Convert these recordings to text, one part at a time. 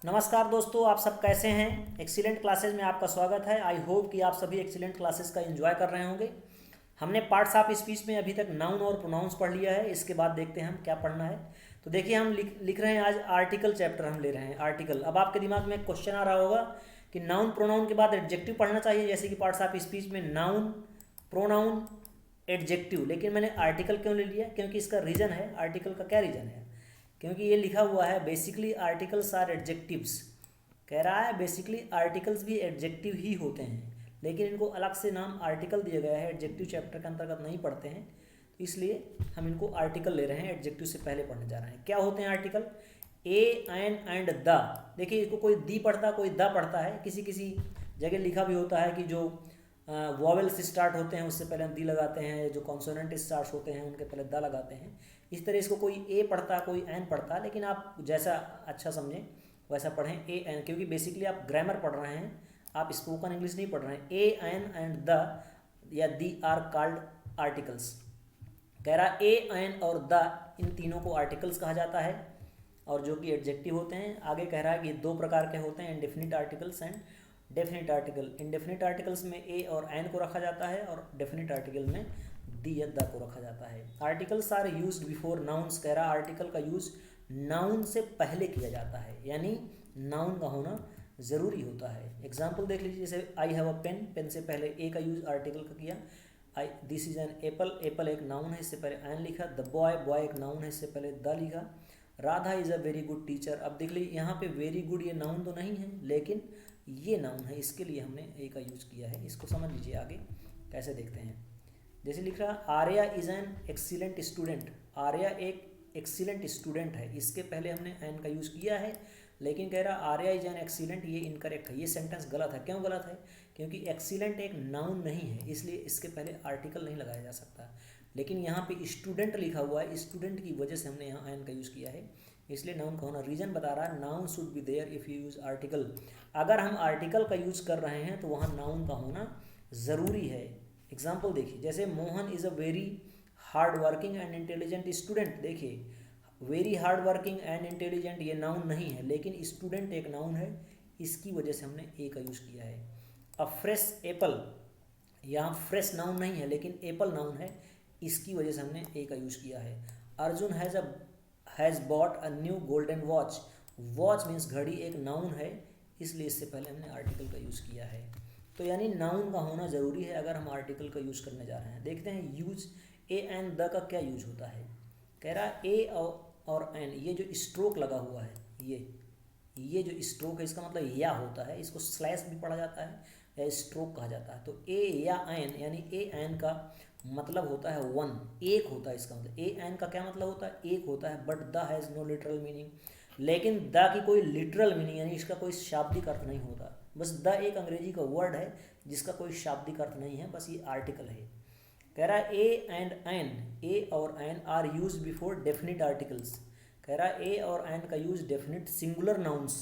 नमस्कार दोस्तों, आप सब कैसे हैं। एक्सीलेंट क्लासेस में आपका स्वागत है। आई होप कि आप सभी एक्सीलेंट क्लासेस का एंजॉय कर रहे होंगे। हमने पार्ट्स ऑफ स्पीच में अभी तक नाउन और प्रोनाउंस पढ़ लिया है। इसके बाद देखते हैं हम क्या पढ़ना है। तो देखिए, हम लिख रहे हैं आज आर्टिकल चैप्टर हम ले रहे हैं। आर्टिकल, अब आपके दिमाग में एक क्वेश्चन आ रहा होगा कि नाउन प्रोनाउन के बाद एडजेक्टिव पढ़ना चाहिए, जैसे कि पार्ट्स ऑफ स्पीच में नाउन, प्रोनाउन, एडजेक्टिव। लेकिन मैंने आर्टिकल क्यों ले लिया? क्योंकि इसका रीज़न है। आर्टिकल का क्या रीज़न है? क्योंकि ये लिखा हुआ है बेसिकली आर्टिकल्स आर एडजेक्टिव्स। कह रहा है बेसिकली आर्टिकल्स भी एडजेक्टिव ही होते हैं, लेकिन इनको अलग से नाम आर्टिकल दिया गया है। एडजेक्टिव चैप्टर के अंतर्गत नहीं पढ़ते हैं, तो इसलिए हम इनको आर्टिकल ले रहे हैं। एडजेक्टिव से पहले पढ़ने जा रहे हैं। क्या होते हैं article? A, an and the. देखिए, इसको कोई दी पढ़ता, कोई द पढ़ता है। किसी किसी जगह लिखा भी होता है कि जो वॉवेल से स्टार्ट होते हैं उससे पहले हम दी लगाते हैं, जो कॉन्सोनेंट स्टार्ट होते हैं उनके पहले द लगाते हैं। इस तरह इसको कोई ए पढ़ता, कोई एन पढ़ता, लेकिन आप जैसा अच्छा समझें वैसा पढ़ें। ए एन, क्योंकि बेसिकली आप ग्रामर पढ़ रहे हैं, आप स्पोकन इंग्लिश नहीं पढ़ रहे हैं। ए एन एंड द या दी आर कॉल्ड आर्टिकल्स। कह रहा ए एन और द, इन तीनों को आर्टिकल्स कहा जाता है, और जो कि एडजेक्टिव होते हैं। आगे कह रहा है कि दो प्रकार के होते हैं, indefinite articles and definite article. Indefinite articles में ए और एन को रखा जाता है, और डेफिनिट आर्टिकल में दी या द को रखा जाता है। Articles are used before nouns. कह रहा आर्टिकल का यूज नाउन से पहले किया जाता है, यानी नाउन का होना ज़रूरी होता है। एग्जाम्पल देख लीजिए, जैसे I have a pen, pen से पहले ए का यूज़ आर्टिकल का किया। I this is an apple, apple एक नाउन है, इससे पहले एन लिखा। द बॉय, बॉय एक नाउन है, इससे पहले द लिखा। Radha is a very good teacher. अब देख लीजिए, यहाँ पे वेरी गुड ये नाउन तो नहीं है, लेकिन ये नाउन है, इसके लिए हमने ए का यूज़ किया है। इसको समझ लीजिए, आगे कैसे देखते हैं। जैसे लिख रहा Arya is an excellent student. Arya एक एक्सीलेंट स्टूडेंट है, इसके पहले हमने एन का यूज़ किया है, लेकिन कह रहा आर्या इज एन एक्सीलेंट, ये इनकरेक्ट है। ये सेंटेंस गलत है। क्यों गलत है? क्योंकि एक्सीलेंट एक नाउन नहीं है, इसलिए इसके पहले आर्टिकल नहीं लगाया जा सकता। लेकिन यहाँ पे स्टूडेंट लिखा हुआ है, स्टूडेंट की वजह से हमने यहाँ एन का यूज़ किया है, इसलिए नाउन का होना। रीजन बता रहा है, noun should be there if you use article. अगर हम आर्टिकल का यूज़ कर रहे हैं तो वहाँ नाउन का होना ज़रूरी है। एग्जाम्पल देखिए, जैसे Mohan is a very hard working and intelligent student. देखिए, very hard working and intelligent ये नाउन नहीं है, लेकिन स्टूडेंट एक नाउन है, इसकी वजह से हमने ए का यूज़ किया है। अ फ्रेश एप्पल, यहाँ फ्रेश नाउन नहीं है, लेकिन एप्पल नाउन है, इसकी वजह से हमने ए का यूज़ किया है। Arjun has bought a new golden watch. Watch means घड़ी, एक नाउन है, इसलिए इससे पहले हमने आर्टिकल का यूज़ किया है। तो यानी नाउन का होना ज़रूरी है अगर हम आर्टिकल का यूज़ करने जा रहे हैं। देखते हैं यूज ए एंड द का क्या यूज होता है। कह रहा है ए और एन, ये जो स्ट्रोक लगा हुआ है, ये जो स्ट्रोक है, इसका मतलब या होता है। इसको स्लैश भी पढ़ा जाता है या स्ट्रोक कहा जाता है। तो ए या एन, यानी ए एन का मतलब होता है वन, एक होता है। इसका मतलब ए एन का क्या मतलब होता है? एक होता है। But the has no literal meaning, लेकिन द की कोई लिटरल मीनिंग यानी इसका कोई शाब्दिक अर्थ नहीं होता। बस द एक अंग्रेजी का वर्ड है जिसका कोई शाब्दिक अर्थ नहीं है, बस ये आर्टिकल है। कह रहा है ए एंड एन, ए और an are use before definite articles. कह रहा है ए और एन का use definite singular nouns.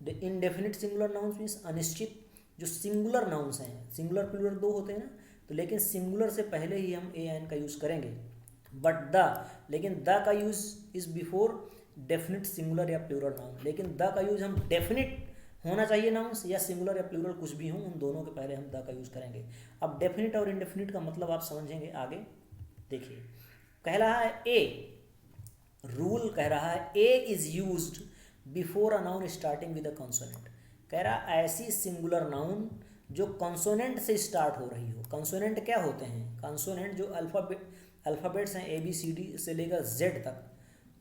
Indefinite singular nouns means अनिश्चित जो सिंगुलर नाउन्स हैं, सिंगुलर प्लूरल दो होते हैं ना, तो लेकिन सिंगुलर से पहले ही हम ए एन का यूज़ करेंगे। बट द, लेकिन द का use is before definite singular या प्लूरल नाउन। लेकिन द का यूज़ हम डेफिनिट होना चाहिए नाउन्स, या सिंगुलर या प्लूरल कुछ भी हो, उन दोनों के पहले हम द का यूज़ करेंगे। अब डेफिनिट और इनडेफिनिट का मतलब आप समझेंगे आगे। देखिए, कह रहा है ए, रूल कह रहा है A is used before a noun starting with a consonant. कह रहा ऐसी सिंगुलर नाउन जो कॉन्सोनेंट से स्टार्ट हो रही हो। कॉन्सोनेंट क्या होते हैं? कॉन्सोनेंट जो अल्फ़ाबेट्स हैं, ए बी सी डी से लेकर जेड तक,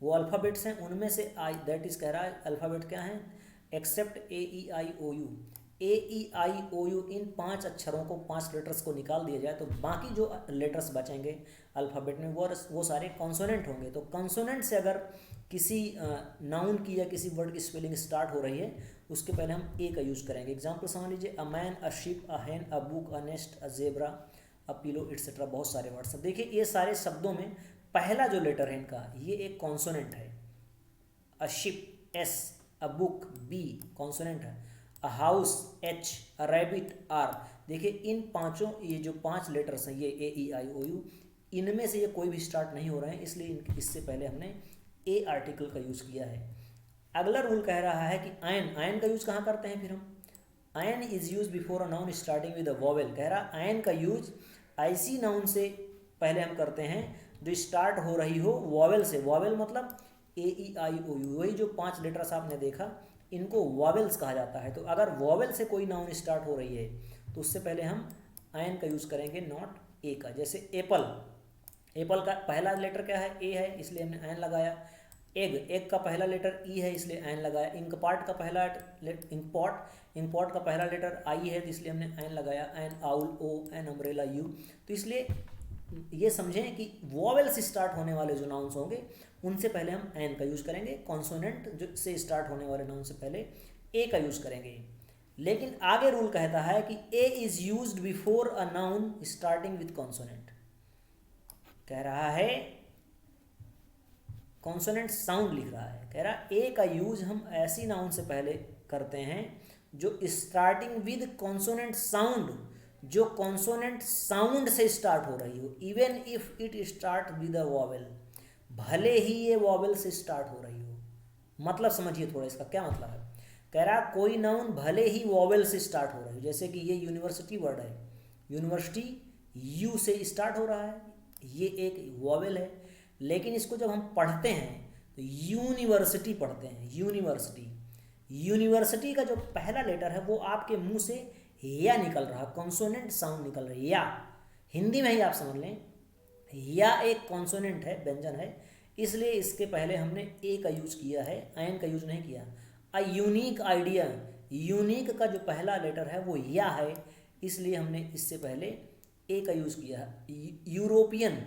वो अल्फ़ाबेट्स हैं, उनमें से आई, दैट इज़ कह रहा है अल्फ़ाबेट क्या हैं? Except A E I O U. A E I O U, इन 5 अक्षरों को, 5 लेटर्स को निकाल दिया जाए तो बाकी जो लेटर्स बचेंगे अल्फ़ाबेट में वो सारे कॉन्सोनेंट होंगे। तो कॉन्सोनेंट से अगर किसी नाउन की या किसी वर्ड की स्पेलिंग स्टार्ट हो रही है, उसके पहले हम ए का यूज़ करेंगे। एग्जाम्पल समझ लीजिए, a man, a ship, a hen, a book, a nest, a zebra, a pillow, etcetera. बहुत सारे वर्ड्स हैं। देखिए, ये सारे शब्दों में पहला जो लेटर है इनका, ये एक कॉन्सोनेंट है। A ship S, a book B consonant है, a house H, a rabbit R. देखिए, इन पांचों, ये जो 5 लेटर्स हैं, ये ए ई आई ओ यू, इनमें से ये कोई भी स्टार्ट नहीं हो रहे हैं, इसलिए इससे पहले हमने ए आर्टिकल का यूज़ किया है। अगला रूल कह रहा है कि आयन, आयन का यूज कहाँ करते हैं फिर हम, ion is use before a noun starting with a vowel. कह रहा आयन का यूज ऐसी नाउन से पहले हम करते हैं जो स्टार्ट हो रही हो वॉवेल से। वॉवेल मतलब AEIOU, वही जो 5 लेटर्स आपने देखा, इनको वॉवेल्स कहा जाता है। तो अगर वॉवेल से कोई नाउन स्टार्ट हो रही है तो उससे पहले हम आयन का यूज करेंगे, नॉट ए का। जैसे एप्पल, एप्पल का पहला लेटर क्या है, ए है, इसलिए हमने आयन लगाया। एग, एग का पहला लेटर ई है, इसलिए आयन लगाया। इंकपॉट का पहला इंकपॉट का पहला लेटर आई है, तो इसलिए हमने आयन लगाया। An owl O, an umbrella U. तो इसलिए ये समझें कि वॉवेल से स्टार्ट होने वाले जो नाउन्स होंगे उनसे पहले हम आयन का यूज करेंगे, कॉन्सोनेंट जो से स्टार्ट होने वाले नाउन से पहले ए का यूज करेंगे। लेकिन आगे रूल कहता है कि a is used before a noun starting with consonant. कह रहा है कॉन्सोनेंट साउंड लिख रहा है, कह रहा ए का यूज हम ऐसी नाउन से पहले करते हैं जो स्टार्टिंग विद कॉन्सोनेंट साउंड, जो कॉन्सोनेंट साउंड से स्टार्ट हो रही हो, even if it start with a vowel, भले ही ये वॉवेल से स्टार्ट हो रही हो। मतलब समझिए थोड़ा इसका क्या मतलब है। कह रहा कोई नाउन भले ही वॉवेल से स्टार्ट हो रही हो, जैसे कि ये यूनिवर्सिटी वर्ड है, यूनिवर्सिटी यू से स्टार्ट हो रहा है, ये एक वॉवेल है, लेकिन इसको जब हम पढ़ते हैं तो यूनिवर्सिटी पढ़ते हैं, यूनिवर्सिटी। यूनिवर्सिटी का जो पहला लेटर है वो आपके मुंह से या निकल रहा, कॉन्सोनेंट साउंड निकल रही है। या हिंदी में ही आप समझ लें, या एक कॉन्सोनेंट है, व्यंजन है, इसलिए इसके पहले हमने ए का यूज किया है, आयन का यूज नहीं किया। अ यूनिक आइडिया, यूनिक का जो पहला लेटर है वो या है, इसलिए हमने इससे पहले ए का यूज किया है। यूरोपियन,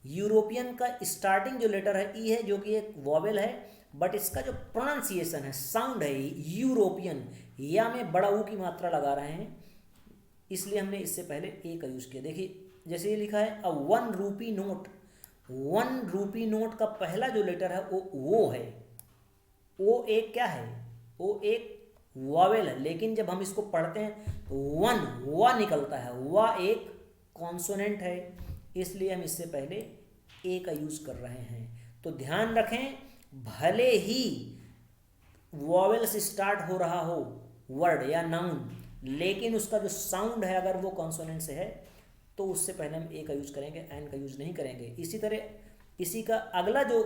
यूरोपियन का स्टार्टिंग जो लेटर है ई है, जो कि एक वॉवेल है, बट इसका जो प्रोनाउंसिएशन है, साउंड है यूरोपियन, या में बड़ा ऊ की मात्रा लगा रहे हैं, इसलिए हमने इससे पहले ए का यूज किया। देखिए जैसे ये लिखा है अ 1 रूपी नोट, 1 रूपी नोट का पहला जो लेटर है वो है, ओ एक क्या है, ओ एक वॉवेल है, लेकिन जब हम इसको पढ़ते हैं तो वन वा निकलता है, वा एक कॉन्सोनेंट है, इसलिए हम इससे पहले ए का यूज कर रहे हैं। तो ध्यान रखें, भले ही वॉवेल से स्टार्ट हो रहा हो वर्ड या नाउन, लेकिन उसका जो साउंड है अगर वो कॉन्सोनेंट से है तो उससे पहले हम ए का यूज करेंगे, एन का यूज नहीं करेंगे। इसी तरह इसी का अगला जो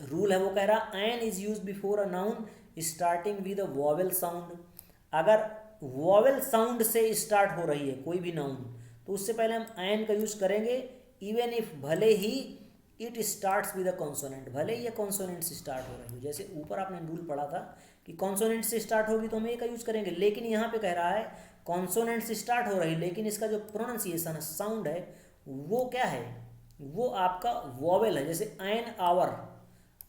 रूल है वो कह रहा an is use before a noun starting with a vowel sound. अगर वॉवेल साउंड से स्टार्ट हो रही है कोई भी नाउन तो उससे पहले हम एन का यूज करेंगे, इवन इफ भले ही it starts with a consonant, भले ही ये कॉन्सोनेंट से स्टार्ट हो रही हो। जैसे ऊपर आपने रूल पढ़ा था कि कॉन्सोनेंट से स्टार्ट होगी तो हम ए का यूज करेंगे, लेकिन यहाँ पे कह रहा है कॉन्सोनेंट से स्टार्ट हो रही है लेकिन इसका जो प्रोनाउंसिएशन है, साउंड है, वो क्या है, वो आपका वॉवेल है। जैसे एन आवर,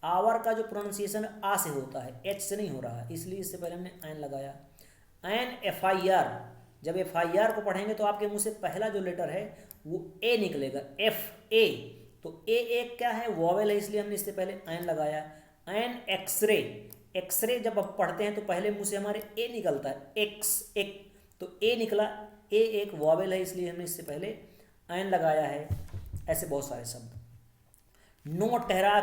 आवर का जो प्रोनाउंसिएशन आ से होता है, एच से नहीं हो रहा है, इसलिए इससे पहले हमने एन लगाया। एन एफ आई आर, जब एफ आई आर को पढ़ेंगे तो आपके मुंह से पहला जो लेटर है वो ए निकलेगा, एफ ए, तो ए एक क्या है, वॉवेल है, इसलिए हमने इससे पहले एन लगाया। एन एक्सरे, एक्सरे जब आप पढ़ते हैं तो पहले मुंह से हमारे ए निकलता है, एक्स एक, तो ए निकला, ए एक वॉवेल है, इसलिए हमने इससे पहले एन लगाया है। ऐसे बहुत सारे शब्द। नोट कह रहा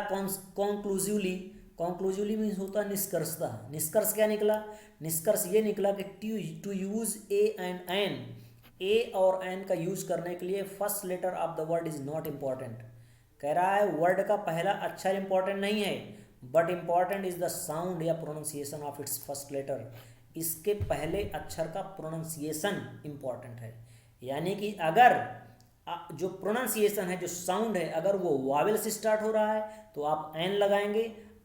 कॉन्क्लूसिवली, कॉन्क्लूसिवली मीन्स होता है निष्कर्षतः। निष्कर्ष क्या निकला, निष्कर्ष ये निकला कि to use a and an, a और एन का यूज करने के लिए first letter of the word is not important. कह रहा है वर्ड का पहला अक्षर इंपॉर्टेंट नहीं है, but important is the sound या pronunciation of its first letter. इसके पहले अक्षर का प्रोनाउंसिएशन इंपॉर्टेंट है, यानी कि अगर जो प्रोनाउंसिएशन है, जो साउंड है, अगर वो वावेल से स्टार्ट हो रहा है तो आप एन लगाएंगे,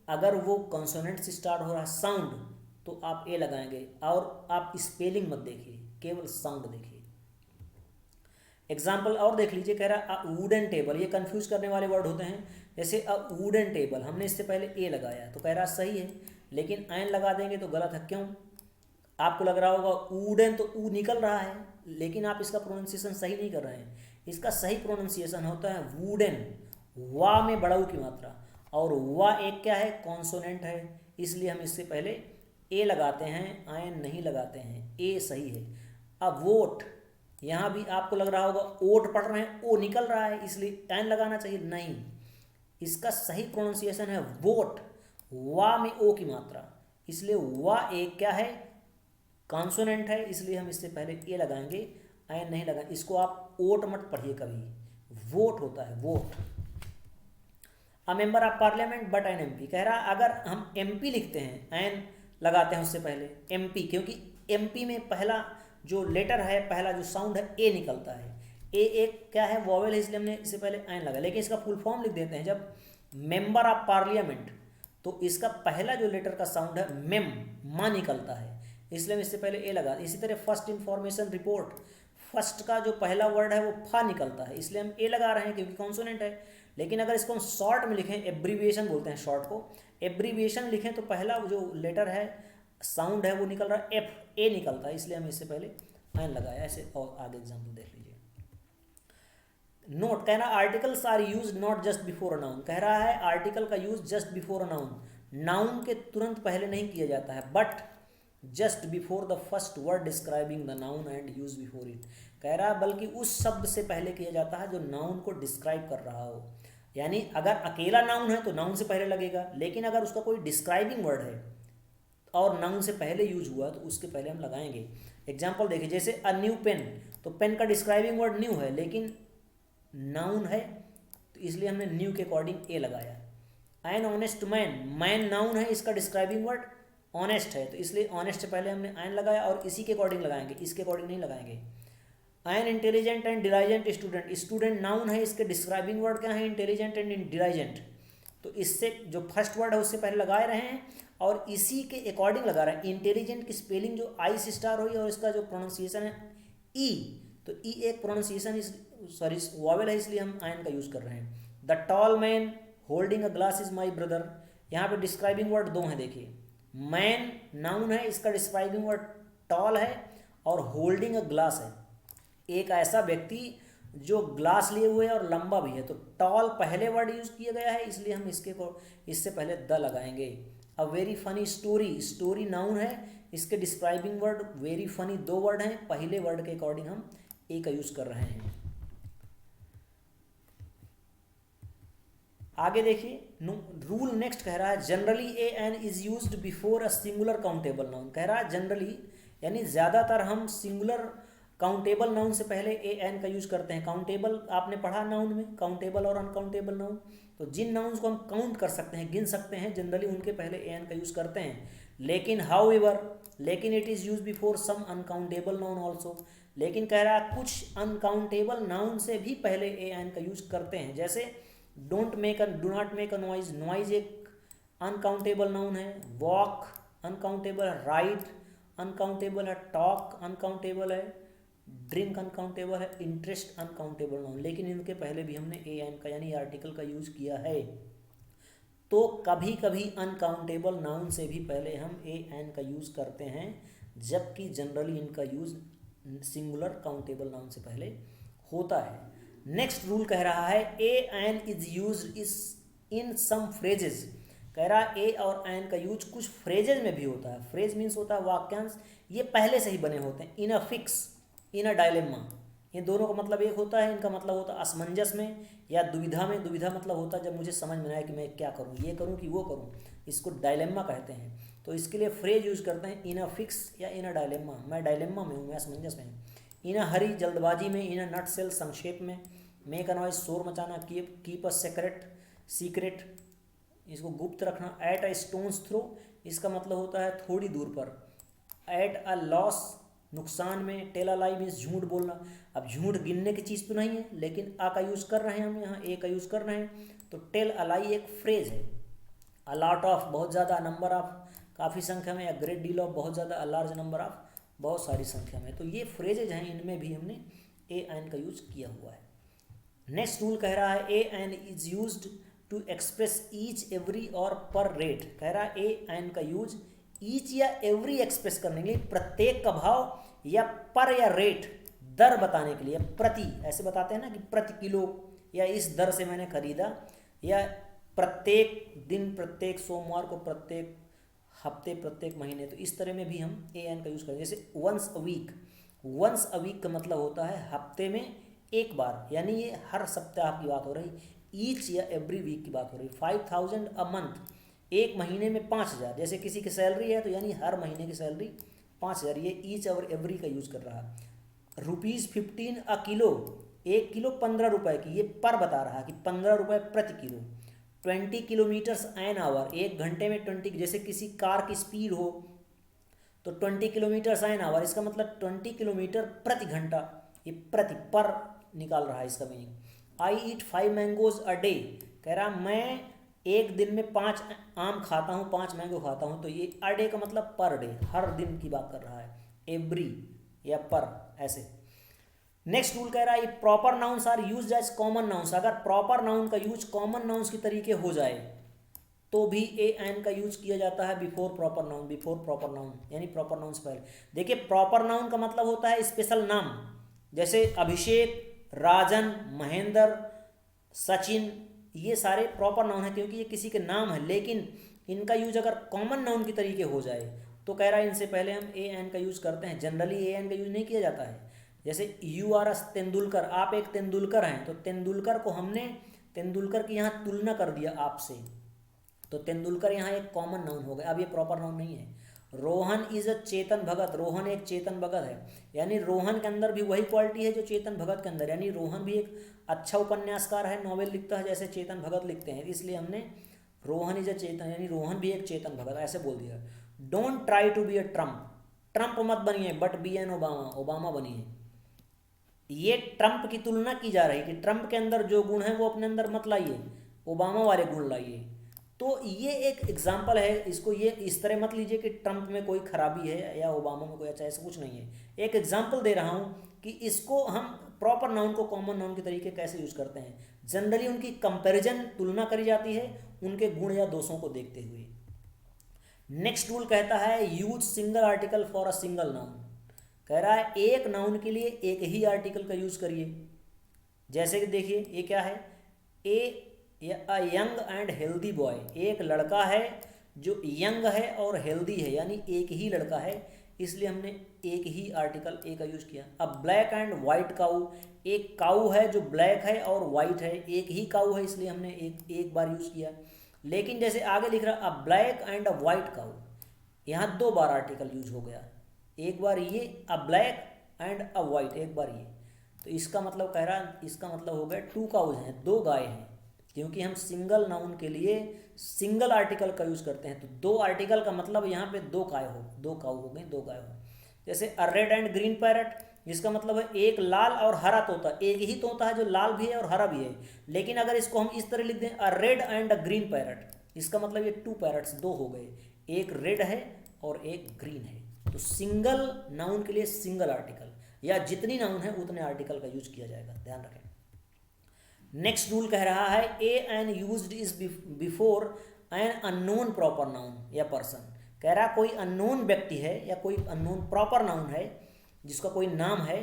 अगर वो कॉन्सोनेंट से स्टार्ट हो रहा है साउंड तो आप ए लगाएंगे। और आप स्पेलिंग मत देखिए, केवल साउंड देखिए। एग्जाम्पल और देख लीजिए, कह रहा है वुडन टेबल, ये कंफ्यूज करने वाले वर्ड होते हैं। जैसे अ वुडन टेबल, हमने इससे पहले ए लगाया तो कह रहा सही है, लेकिन एन लगा देंगे तो गलत है। क्यों? आपको लग रहा होगा वुडन तो ऊ निकल रहा है, लेकिन आप इसका प्रोनाउंसिएशन सही नहीं कर रहे हैं। इसका सही प्रोनाउंसिएशन होता है वुडन, वा में बड़ा ऊ की मात्रा, और वा एक क्या है, कॉन्सोनेंट है, इसलिए हम इससे पहले ए लगाते हैं, एन नहीं लगाते हैं, ए सही है। अब वोट, यहाँ भी आपको लग रहा होगा ओट पढ़ रहे हैं, ओ निकल रहा है, इसलिए एन लगाना चाहिए, नहीं, इसका सही प्रोनाउंसिएशन है वोट, वा में ओ की मात्रा, इसलिए वा एक क्या है, कॉन्सोनेंट है, इसलिए हम इससे पहले ए लगाएंगे, एन नहीं लगाएंगे। इसको आप ओट मत पढ़िए कभी, वोट होता है, vote. A member of parliament but an MP, कह रहा अगर हम एमपी लिखते हैं, एन लगाते हैं उससे पहले एमपी, क्योंकि एमपी में पहला जो लेटर है, पहला जो साउंड है ए निकलता है। ए एक क्या है, वॉवेल है, इसलिए हमने इससे पहले एन लगा। लेकिन इसका फुल फॉर्म लिख देते हैं, जब मेंबर ऑफ पार्लियामेंट तो इसका पहला जो लेटर का साउंड है मेम, माँ निकलता है, इसलिए हम इससे पहले ए लगा। इसी तरह फर्स्ट इंफॉर्मेशन रिपोर्ट, फर्स्ट का जो पहला वर्ड है वो फा निकलता है, इसलिए हम ए लगा रहे हैं क्योंकि कॉन्सोनेंट है। लेकिन अगर इसको हम शॉर्ट में लिखें, एब्रीविएशन बोलते हैं शॉर्ट को, एब्रीविएशन लिखें तो पहला जो लेटर है, साउंड है, वो निकल रहा है एफ, ए निकलता है, इसलिए हम इससे पहले एन लगाया। ऐसे और आगे एग्जाम्पल देख लीजिए। नोट, कह रहा articles are use not just before a noun, कह रहा है आर्टिकल का use just before a noun, noun के तुरंत पहले नहीं किया जाता है, but just before the first word describing the noun and use before it, कह रहा है बल्कि उस शब्द से पहले किया जाता है जो नाउन को डिस्क्राइब कर रहा हो। यानी अगर अकेला नाउन है तो नाउन से पहले लगेगा, लेकिन अगर उसका कोई डिस्क्राइबिंग वर्ड है और नाउन से पहले यूज हुआ तो उसके पहले हम लगाएंगे। एग्जाम्पल देखिए, जैसे अ न्यू पेन, तो पेन का डिस्क्राइबिंग वर्ड न्यू है, लेकिन नाउन है तो इसलिए हमने न्यू के अकॉर्डिंग ए लगाया। An honest man, man noun है, इसका डिस्क्राइबिंग वर्ड ऑनेस्ट है, तो इसलिए ऑनेस्ट से पहले हमने एन लगाया और इसी के अकॉर्डिंग लगाएंगे, इसके अकॉर्डिंग नहीं लगाएंगे। An intelligent and diligent student, student noun है, इसके डिस्क्राइबिंग वर्ड क्या है, इंटेलिजेंट एंड डिलाइजेंट, तो इससे जो फर्स्ट वर्ड है उससे पहले लगा रहे हैं और इसी के अकॉर्डिंग लगा रहे हैं। इंटेलिजेंट की स्पेलिंग जो आई से स्टार हुई और इसका जो प्रोनाउंसिएशन है ई, तो ई एक प्रोनाउंसिएशन सॉरी वॉवेल है, इसलिए हम आयन का यूज कर रहे हैं। The tall man holding a glass is my brother, यहाँ पे डिस्क्राइबिंग वर्ड दो हैं, देखिए मैन नाउन है, इसका डिस्क्राइबिंग वर्ड टॉल है और होल्डिंग अ ग्लास है, एक ऐसा व्यक्ति जो ग्लास लिए हुए है और लंबा भी है, तो टॉल पहले वर्ड यूज किया गया है, इसलिए हम इससे पहले द लगाएंगे। A very funny story, story noun है, इसके डिस्क्राइबिंग वर्ड वेरी फनी दो वर्ड हैं, पहले वर्ड के अकॉर्डिंग हम ए का यूज कर रहे हैं। आगे देखिए रूल नेक्स्ट कह रहा है generally a an is used before a singular countable noun, कह रहा है जनरली यानी ज़्यादातर हम सिंगुलर काउंटेबल नाउन से पहले ए एन का यूज करते हैं। काउंटेबल आपने पढ़ा नाउन में, काउंटेबल और अनकाउंटेबल नाउन, तो जिन नाउन्स को हम काउंट कर सकते हैं, गिन सकते हैं, जनरली उनके पहले ए एन का यूज करते हैं। लेकिन हाउएवर, लेकिन it is use before some uncountable noun also, लेकिन कह रहा है कुछ अनकाउंटेबल नाउन से भी पहले ए एन का यूज करते हैं। जैसे do not make a noise, noise एक अनकाउंटेबल नाउन है, वॉक अनकाउंटेबल है, राइट अनकाउंटेबल है, टॉक अनकाउंटेबल है, ड्रिंक अनकाउंटेबल है, इंटरेस्ट अनकाउंटेबल नाउन, लेकिन इनके पहले भी हमने ए एन का यानी आर्टिकल का यूज किया है। तो कभी कभी अनकाउंटेबल नाउन से भी पहले हम ए एन का यूज करते हैं, जबकि जनरली इनका यूज सिंगुलर काउंटेबल नाउन से पहले होता है। नेक्स्ट रूल कह रहा है a an is use is in some phrases, कह रहा है ए और एन का यूज कुछ फ्रेजेज में भी होता है। फ्रेज मीन्स होता है वाक्यांश, ये पहले से ही बने होते हैं। इन a fix, in a dilemma, ये दोनों का मतलब एक होता है। इनका मतलब होता है असमंजस में या दुविधा में। दुविधा मतलब होता है जब मुझे समझ में आए कि मैं क्या करूँ, ये करूँ कि वो करूँ, इसको डायलेमा कहते हैं। तो इसके लिए फ्रेज यूज करते हैं इन अ फिक्स या इन अ डायलेमा, मैं डायलेमा में हूँ, मैं असमंजस में हूँ। इन अ हरी, जल्दबाजी में। इन अ नट सेल, संक्षेप में। मेक अ नॉइज, शोर मचाना। कीप अ सीक्रेट, इसको गुप्त रखना। एट अ स्टोन्स थ्रो, इसका मतलब होता है थोड़ी दूर पर। एट अ लॉस, नुकसान में। टेल अ लाई मीन्स झूठ बोलना। अब झूठ गिनने की चीज़ तो नहीं है, लेकिन आ का यूज़ कर रहे हैं हम यहाँ, ए का यूज़ कर रहे हैं, तो टेल अ लाई एक फ्रेज है। अ लॉट ऑफ, बहुत ज़्यादा। नंबर ऑफ, काफ़ी संख्या में। या ग्रेट डील ऑफ, बहुत ज़्यादा। अ लार्ज नंबर ऑफ, बहुत सारी संख्या में। तो ये फ्रेजेज हैं, इनमें भी हमने ए एन का यूज़ किया हुआ है। नेक्स्ट रूल कह रहा है a an is used to express each, every और पर रेट, कह रहा है ए एन का यूज ईच या एवरी एक्सप्रेस करने के लिए, प्रत्येक का भाव, या पर या रेट दर बताने के लिए। प्रति ऐसे बताते हैं ना कि प्रति किलो, या इस दर से मैंने खरीदा, या प्रत्येक दिन, प्रत्येक सोमवार को, प्रत्येक हफ्ते, प्रत्येक महीने। तो इस तरह में भी हम ए एन का यूज़ करें। जैसे once a week, once a week का मतलब होता है हफ्ते में एक बार, यानी ये हर सप्ताह की बात हो रही। ईच या एवरी वीक की बात हो रही। 5000 अ मंथ, एक महीने में 5,000, जैसे किसी की सैलरी है तो यानी हर महीने की सैलरी 5,000, ये ईच और एवरी का यूज़ कर रहा है। ₹15 अ किलो, 1 किलो 15 रुपये की, ये पर बता रहा है कि 15 रुपये प्रति किलो। 20 किलोमीटर्स एन आवर, 1 घंटे में 20, जैसे किसी कार की स्पीड हो तो 20 किलोमीटर्स एन आवर, इसका मतलब 20 किलोमीटर प्रति घंटा, ये प्रति पर निकाल रहा है इसका meaning. I eat 5 mangoes a day, कह रहा मैं एक दिन में 5 आम खाता हूँ, 5 मैंगो खाता हूँ, तो ये अ डे का मतलब पर डे, हर दिन की बात कर रहा है, एवरी या पर ऐसे। नेक्स्ट रूल कह रहा है proper nouns are use as common nouns, अगर प्रॉपर नाउन का यूज कॉमन नाउन्स की तरीके हो जाए तो भी ए एन का यूज किया जाता है before proper noun, before proper noun यानी प्रॉपर नाउन से पहले। देखिए प्रॉपर नाउन का मतलब होता है स्पेशल नाम, जैसे अभिषेक, राजन, महेंद्र, सचिन, ये सारे प्रॉपर नाउन है क्योंकि ये किसी के नाम है, लेकिन इनका यूज अगर कॉमन नाउन की तरीके हो जाए तो कह रहा है इनसे पहले हम ए एन का यूज करते हैं, जनरली ए एन का यूज नहीं किया जाता है। जैसे यू आर अ तेंदुलकर, आप एक तेंदुलकर हैं, तो तेंदुलकर को हमने तेंदुलकर की यहाँ तुलना कर दिया आपसे, तो तेंदुलकर यहाँ एक कॉमन नाउन हो गया, अब ये प्रॉपर नाउन नहीं है। रोहन इज अ चेतन भगत, रोहन एक चेतन भगत है, यानी रोहन के अंदर भी वही क्वालिटी है जो चेतन भगत के अंदर, यानी रोहन भी एक अच्छा उपन्यासकार है, नॉवेल लिखता है जैसे चेतन भगत लिखते हैं, इसलिए हमने रोहन इज अ चेतन, यानी रोहन भी एक चेतन भगत ऐसे बोल दिया। Don't try to be a Trump, Trump मत बनिए but be an Obama, Obama बनिए। ये ट्रम्प की तुलना की जा रही कि ट्रम्प के अंदर जो गुण है वो अपने अंदर मत लाइए, ओबामा वाले गुण लाइए। तो ये एक एग्जाम्पल है, इसको ये इस तरह मत लीजिए कि ट्रम्प में कोई खराबी है या ओबामा में कोई अच्छा, ऐसा कुछ नहीं है। एक एग्जाम्पल दे रहा हूँ कि इसको हम प्रॉपर नाउन को कॉमन नाउन के तरीके कैसे यूज करते हैं। जनरली उनकी कंपैरिजन, तुलना करी जाती है उनके गुण या दोषों को देखते हुए। नेक्स्ट रूल कहता है use single article for a single noun, कह रहा है एक नाउन के लिए एक ही आर्टिकल का यूज करिए। जैसे कि देखिए ये क्या है, a young and healthy boy, एक लड़का है जो यंग है और हेल्दी है, यानी एक ही लड़का है, इसलिए हमने एक ही आर्टिकल ए का यूज किया। अब ब्लैक एंड वाइट काऊ, एक काऊ है जो ब्लैक है और वाइट है, एक ही काऊ है इसलिए हमने एक बार यूज किया। लेकिन जैसे आगे लिख रहा a black and a white cow, यहाँ 2 बार आर्टिकल यूज हो गया, एक बार ये अ ब्लैक एंड अ वाइट, एक बार ये, तो इसका मतलब कह रहा, इसका मतलब हो गया 2 काउज हैं, 2 गाय हैं, क्योंकि हम सिंगल नाउन के लिए सिंगल आर्टिकल का यूज करते हैं, तो 2 आर्टिकल का मतलब यहाँ पे 2 गाय हो, 2 काऊ हो गए, 2 गाय हो। जैसे अ रेड एंड ग्रीन पैरट, इसका मतलब है एक लाल और हरा तोता, एक ही तोता है जो लाल भी है और हरा भी है, लेकिन अगर इसको हम इस तरह लिख दें a red and a green parrot, इसका मतलब ये 2 पैरट्स, 2 हो गए, एक रेड है और एक ग्रीन है। तो सिंगल नाउन के लिए सिंगल आर्टिकल, या जितनी नाउन है उतने आर्टिकल का यूज किया जाएगा, ध्यान रखें। नेक्स्ट रूल कह रहा है a an used is before an unknown proper noun या पर्सन, कह रहा कोई अननोन व्यक्ति है या कोई अननोन प्रॉपर नाउन है जिसका कोई नाम है,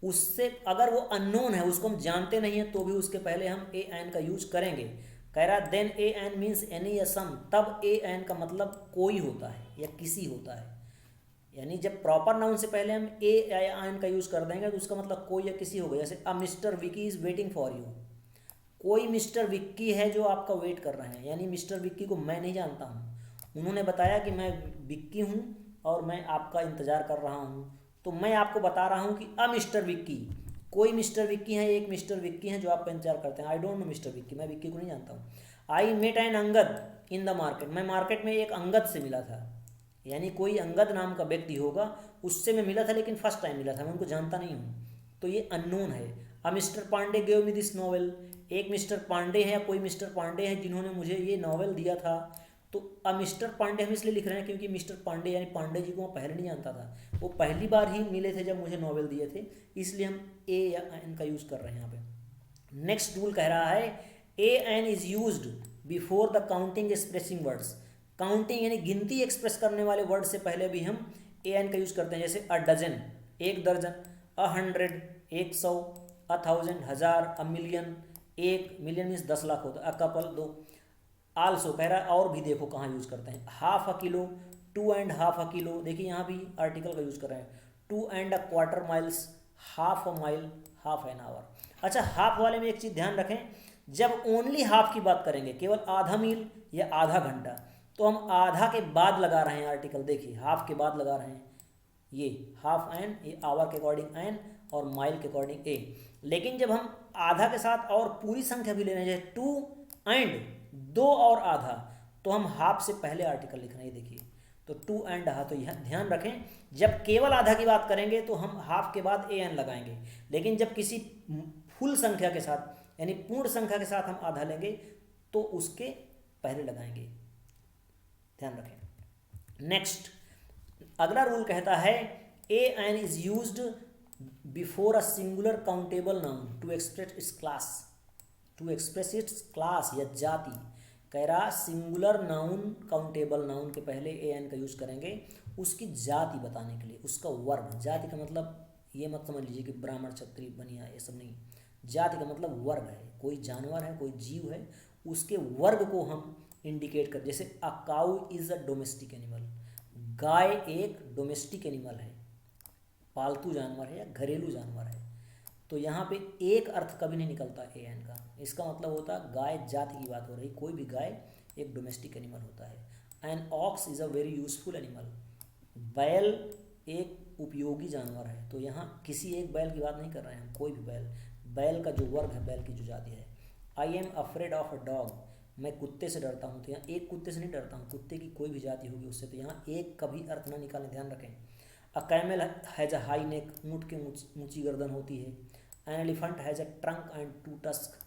उससे अगर वो अननोन है, उसको हम जानते नहीं हैं, तो भी उसके पहले हम ए एन का यूज करेंगे। कह रहा then A N means any या सम, तब ए एन का मतलब कोई होता है या किसी होता है, यानी जब प्रॉपर नाउन से पहले हम ए या एन का यूज कर देंगे तो उसका मतलब कोई या किसी होगा। जैसे a Mr Vicky is waiting for you, कोई मिस्टर विक्की है जो आपका वेट कर रहे हैं, यानी मिस्टर विक्की को मैं नहीं जानता हूँ, उन्होंने बताया कि मैं विक्की हूँ और मैं आपका इंतज़ार कर रहा हूँ, तो मैं आपको बता रहा हूँ कि अ मिस्टर विक्की, कोई मिस्टर विक्की है, एक मिस्टर विक्की है जो आपका इंतजार करते हैं। I don't know Mr Vicky, मैं विक्की को नहीं जानता हूँ। I met an Angad in the market, मैं मार्केट में एक अंगद से मिला था, यानी कोई अंगद नाम का व्यक्ति होगा, उससे मैं मिला था लेकिन फर्स्ट टाइम मिला था, मैं उनको जानता नहीं हूँ, तो ये अननोन है। A Mr Pandey gave me this novel, एक मिस्टर पांडे है या कोई मिस्टर पांडे हैं जिन्होंने मुझे ये नॉवेल दिया था, तो अ मिस्टर पांडे हम इसलिए लिख रहे हैं क्योंकि मिस्टर पांडे यानी पांडे जी को मैं पहले नहीं जानता था, वो पहली बार ही मिले थे जब मुझे नॉवेल दिए थे, इसलिए हम ए या एन का यूज़ कर रहे हैं यहाँ पे। नेक्स्ट रूल कह रहा है a an is used before the counting expressing words, counting यानी गिनती एक्सप्रेस करने वाले वर्ड से पहले भी हम ए एन का यूज़ करते हैं। जैसे अ डजन, एक दर्जन, 100, 100, 1000, 1000, अ मिलियन, एक मिलियन मीन्स 10 लाख होता है, अ कपल 2। आल्सो कह रहा है और भी देखो कहाँ यूज़ करते हैं, हाफ अ किलो, 2.5 किलो, देखिए यहाँ भी आर्टिकल का यूज़ कर रहे हैं। 2.25 miles, half a mile, half an hour. अच्छा हाफ वाले में एक चीज़ ध्यान रखें, जब ओनली हाफ की बात करेंगे, केवल आधा मील या आधा घंटा, तो हम आधा के बाद लगा रहे हैं आर्टिकल, देखिए हाफ के बाद लगा रहे हैं, ये हाफ एन, ये आवर के अकॉर्डिंग एन और माइल के अकॉर्डिंग ए। लेकिन जब हम आधा के साथ और पूरी संख्या भी ले रहे हैं, टू एंड, दो और आधा, तो हम हाफ से पहले आर्टिकल लिख रहे हैं, देखिए तो टू एंड हाफ। तो यह ध्यान रखें, जब केवल आधा की बात करेंगे तो हम हाफ के बाद ए एन लगाएंगे, लेकिन जब किसी फुल संख्या के साथ यानी पूर्ण संख्या के साथ हम आधा लेंगे तो उसके पहले लगाएंगे, ध्यान रखें। नेक्स्ट अगला रूल कहता है a an is used before a singular countable noun to express its class, to express its class या जाति। कह रहा सिंगुलर नाउन काउंटेबल नाउन के पहले ए एन का यूज करेंगे उसकी जाति बताने के लिए, उसका वर्ग। जाति का मतलब ये मत समझ लीजिए कि ब्राह्मण क्षत्रिय बनिया, ये सब नहीं। जाति का मतलब वर्ग है, कोई जानवर है, कोई जीव है, उसके वर्ग को हम इंडिकेट कर, जैसे a cow is a domestic animal, गाय एक डोमेस्टिक एनिमल है, पालतू जानवर है या घरेलू जानवर है। तो यहाँ पे एक अर्थ कभी नहीं निकलता ए एन का, इसका मतलब होता है गाय जाति की बात हो रही, कोई भी गाय एक डोमेस्टिक एनिमल होता है। An ox is a very useful animal, बैल एक उपयोगी जानवर है। तो यहाँ किसी एक बैल की बात नहीं कर रहे हैं हम, कोई भी बैल, बैल का जो वर्ग है, बैल की जो जाति है। I am afraid of a dog, मैं कुत्ते से डरता हूँ, तो यहाँ एक कुत्ते से नहीं डरता हूँ, कुत्ते की कोई भी जाति होगी उससे, तो यहाँ एक कभी अर्थ ना निकालें, ध्यान रखें। A camel has a high neck, ऊँट के ऊँची गर्दन होती है। An elephant has a trunk and two tusk,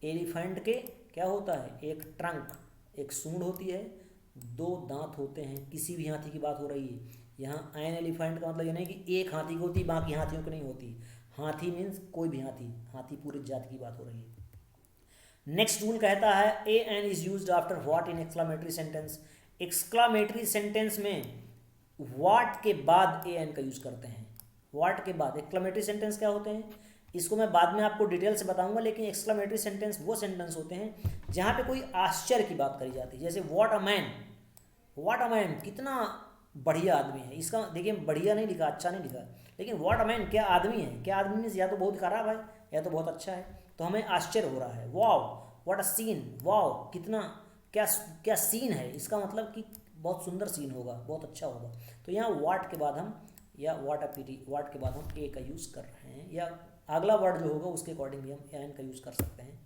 elephant के क्या होता है, एक ट्रंक, एक सूंड होती है, दो दांत होते हैं। किसी भी हाथी की बात हो रही है यहाँ, एन एलिफेंट का मतलब ये नहीं कि एक हाथी की होती बाकी हाथियों की नहीं होती, हाथी मीन्स कोई भी हाथी, हाथी पूरी जाति की बात हो रही है। नेक्स्ट रूल कहता है a an is used after what in exclamatory sentence. Exclamatory sentence में व्हाट के बाद ए एन का यूज करते हैं, व्हाट के बाद। एक्सक्लामेटरी सेंटेंस क्या होते हैं इसको मैं बाद में आपको डिटेल से बताऊंगा, लेकिन एक्सक्लामेटरी सेंटेंस वो सेंटेंस होते हैं जहाँ पे कोई आश्चर्य की बात करी जाती है, जैसे what a man, what a man कितना बढ़िया आदमी है। इसका देखिए बढ़िया नहीं लिखा, अच्छा नहीं लिखा, लेकिन व्हाट अ मैन क्या आदमी है, क्या आदमी मीन्स या तो बहुत खराब है या तो बहुत अच्छा है, तो हमें आश्चर्य हो रहा है। वाव व्हाट अ सीन, वाव कितना क्या क्या सीन है, इसका मतलब कि बहुत सुंदर सीन होगा, बहुत अच्छा होगा। तो यहाँ वाट के बाद हम या वाट अ पीटी, वाट के बाद हम ए का यूज़ कर रहे हैं, या अगला वर्ड जो होगा उसके अकॉर्डिंग भी हम एन का यूज़ कर सकते हैं,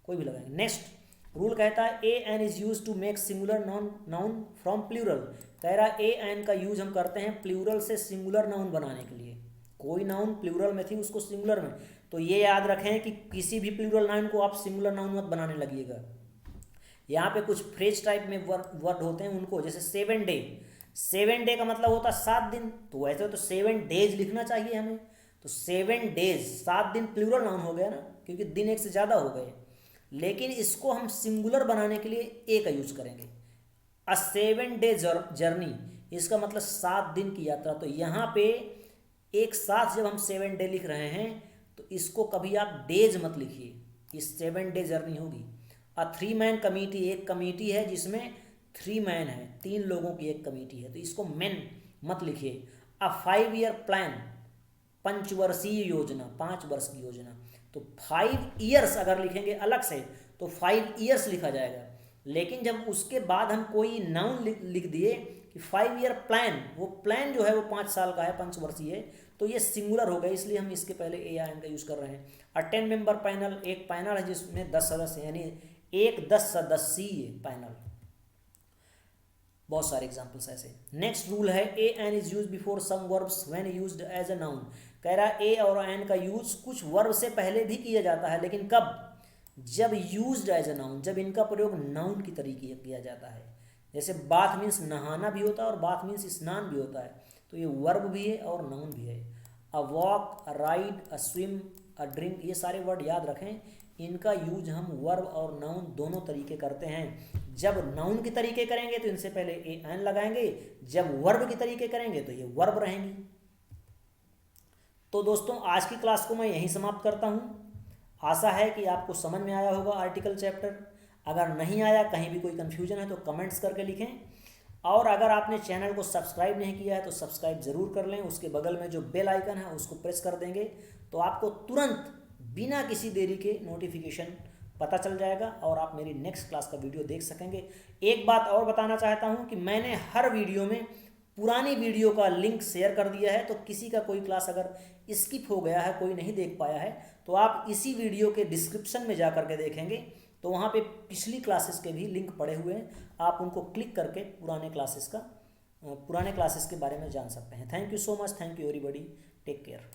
कोई भी लगाएंगे। नेक्स्ट रूल कहता है a an is use to make singular noun from plural. कह रहा ए एन का यूज हम करते हैं प्लूरल से सिंगुलर नाउन बनाने के लिए। कोई नाउन प्लूरल में थी उसको सिंगुलर में, तो ये याद रखें कि किसी भी प्लूरल नाउन को आप सिंगुलर नाउन मत बनाने लगिएगा। यहाँ पे कुछ फ्रेज टाइप में वर्ड होते हैं उनको, जैसे 7 डे, 7 डे का मतलब होता है 7 दिन, तो वैसे तो 7 डेज लिखना चाहिए हमें, तो 7 डेज 7 दिन प्लूरल नाउन हो गया ना, क्योंकि दिन एक से ज़्यादा हो गए। लेकिन इसको हम सिंगुलर बनाने के लिए ए का यूज करेंगे। अ 7 डे जर्नी, इसका मतलब 7 दिन की यात्रा। तो यहाँ पे एक साथ जब हम 7 डे लिख रहे हैं तो इसको कभी आप डेज मत लिखिए, इस 7 डे जर्नी होगी। अ 3 मैन कमेटी, एक कमेटी है जिसमें 3 मैन है, 3 लोगों की एक कमेटी है, तो इसको मैन मत लिखिए। अ 5 ईयर प्लान, पंचवर्षीय योजना, 5 वर्ष की योजना, तो 5 ईयर्स अगर लिखेंगे अलग से तो 5 ईयर्स लिखा जाएगा। लेकिन जब उसके बाद हम कोई नाउन लिख दिए कि 5 ईयर प्लान, वो प्लान जो है वो 5 साल का है, पंचवर्षीय है, तो ये सिंगुलर हो गया, इसलिए हम इसके पहले ए या एन का यूज़ कर रहे हैं। अ 10 मेंबर पैनल, एक पैनल है जिसमें 10 सदस्य, यानी एक 10 सदस्यीय पैनल। बहुत सारे एग्जाम्पल्स ऐसे। नेक्स्ट रूल है a an is use before some verbs when used as a noun. कह रहा है ए और एन का यूज कुछ वर्ब से पहले भी किया जाता है, लेकिन कब, जब यूज्ड एज अ नाउन, जब इनका प्रयोग नाउन की तरीके किया जाता है। जैसे बाथ मीन्स नहाना भी होता है और बाथ मीन्स स्नान भी होता है, तो ये वर्ब भी है और नाउन भी है। A walk, a ride, a swim, a drink, ये सारे वर्ड याद रखें, इनका यूज हम वर्ब और नाउन दोनों तरीके करते हैं। जब नाउन के तरीके करेंगे तो इनसे पहले ए एन लगाएंगे, जब वर्ब की तरीके करेंगे तो ये वर्ब रहेंगी। तो दोस्तों आज की क्लास को मैं यहीं समाप्त करता हूँ। आशा है कि आपको समझ में आया होगा आर्टिकल चैप्टर। अगर नहीं आया, कहीं भी कोई कन्फ्यूजन है तो कमेंट्स करके लिखें, और अगर आपने चैनल को सब्सक्राइब नहीं किया है तो सब्सक्राइब ज़रूर कर लें। उसके बगल में जो बेल आइकन है उसको प्रेस कर देंगे तो आपको तुरंत बिना किसी देरी के नोटिफिकेशन पता चल जाएगा और आप मेरी नेक्स्ट क्लास का वीडियो देख सकेंगे। एक बात और बताना चाहता हूँ कि मैंने हर वीडियो में पुरानी वीडियो का लिंक शेयर कर दिया है, तो किसी का कोई क्लास अगर स्किप हो गया है, कोई नहीं देख पाया है, तो आप इसी वीडियो के डिस्क्रिप्शन में जा करके देखेंगे, तो वहाँ पे पिछली क्लासेस के भी लिंक पड़े हुए हैं, आप उनको क्लिक करके पुराने क्लासेस के बारे में जान सकते हैं। Thank you so much, thank you everybody, take care.